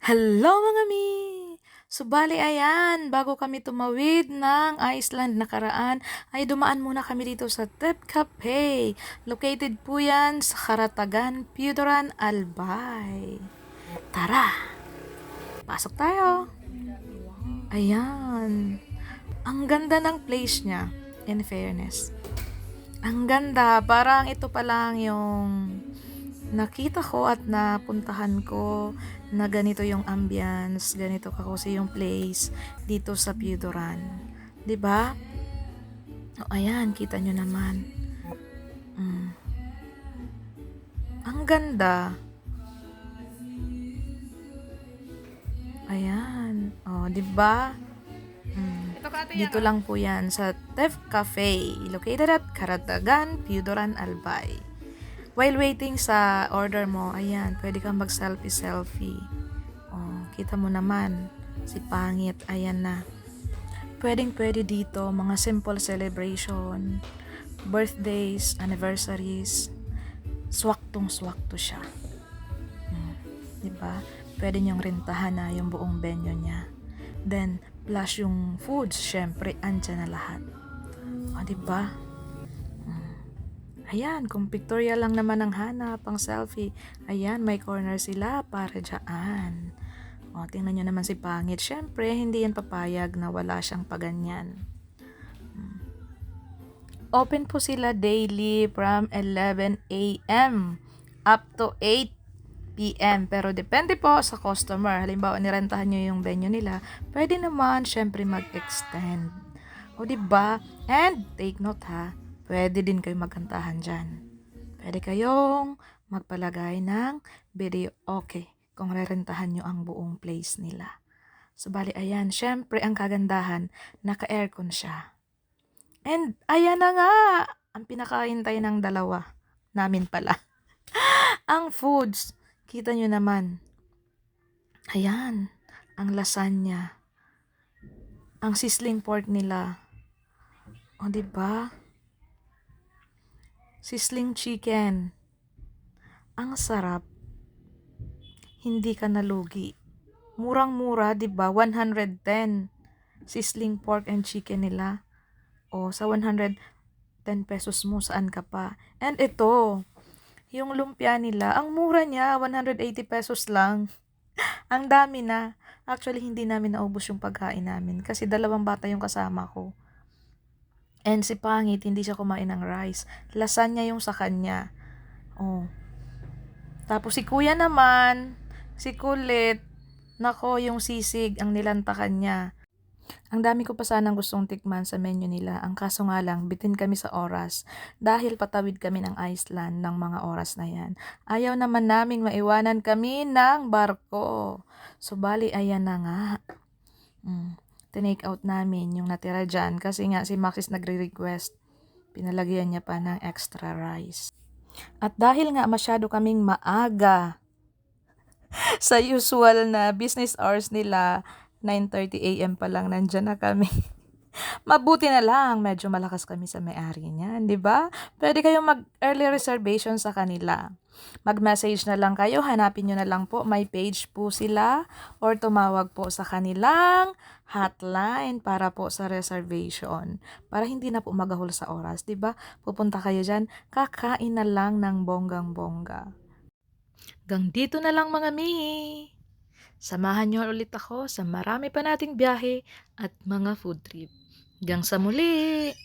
Hello mga mi! Subali ayan, bago kami tumawid ng Iceland nakaraan, ay dumaan muna kami dito sa Tep Cafe. Located po yan sa Karatagan, Piudoran, Albay. Tara, pasok tayo. Ayan, ang ganda ng place niya, in fairness. Ang ganda, parang ito pa lang yung nakita ko at napuntahan ko na ganito yung ambience, ganito kakusi yung place dito sa Piudoran. 'Di ba? O ayan, kita nyo naman. Mm. Ang ganda. Ayan. O, 'di ba? Dito lang po yan sa Tef Cafe, located at Karatagan, Piudoran, Albay. While waiting sa order mo, ayan, pwede kang mag-selfie-selfie. Oh, kita mo naman, si Pangit, ayan na. Pwedeng-pwede dito, mga simple celebration, birthdays, anniversaries, swaktong-swakto siya. Diba? Pwede niyong rentahan na yung buong venue niya. Then, plus yung foods, syempre, andyan na lahat. O, diba? Ayan, kung pictorial lang naman ang hanap, pang selfie, ayan, may corner sila para dyan. O, tingnan nyo naman si Pangit. Syempre, hindi yan papayag na wala siyang paganyan. Open po sila daily from 11 a.m. up to 8 p.m. Pero depende po sa customer. Halimbawa, nirentahan nyo yung venue nila, pwede naman, syempre, mag-extend. O, diba? And, take note ha, pwede din kayo magkantahan dyan. Pwede kayong magpalagay ng video. Okay, kung rerentahan nyo ang buong place nila. So, bali, ayan, syempre, ang kagandahan, naka-aircon siya. And, ayan na nga, ang pinakahintay ng dalawa. Namin pala. Ang foods, kita nyo naman. Ayan, ang lasagna. Ang sizzling pork nila. O, diba? Sizzling chicken. Ang sarap. Hindi ka nalugi. Murang-mura, 'di ba? 110 sizzling pork and chicken nila. O sa 110 pesos mo saan ka pa? And ito, yung lumpia nila, ang mura niya, 180 pesos lang. Ang dami na. Actually, hindi namin naubos yung pagkain namin kasi 2 bata yung kasama ko. And si Pangit, hindi siya kumain ng rice. Lasagna yung sa kanya. Oh. Tapos si Kuya naman, si Kulit, nako yung sisig ang nilantakan niya. Ang dami ko pa sanang gustong tikman sa menu nila. Ang kaso nga lang, bitin kami sa oras. Dahil patawid kami ng Iceland ng mga oras na yan. Ayaw naman naming maiwanan kami ng barko. So, bali, ayan na nga. Tinake out namin yung natira dyan. Kasi nga si Maxis nagre-request. Pinalagyan niya pa ng extra rice. At dahil nga masyado kaming maaga sa usual na business hours nila, 9:30 a.m. pa lang nandyan na kami. Mabuti na lang, medyo malakas kami sa may-ari niyan, di ba? Pwede kayong mag-early reservation sa kanila. Mag-message na lang kayo, hanapin nyo na lang po, may page po sila, or tumawag po sa kanilang hotline para po sa reservation. Para hindi na po magahol sa oras, di ba? Pupunta kayo dyan, kakain na lang ng bonggang-bongga. Gang dito na lang mga mi. Samahan niyo ulit ako sa marami pa nating biyahe at mga food trip. Hanggang sa muli!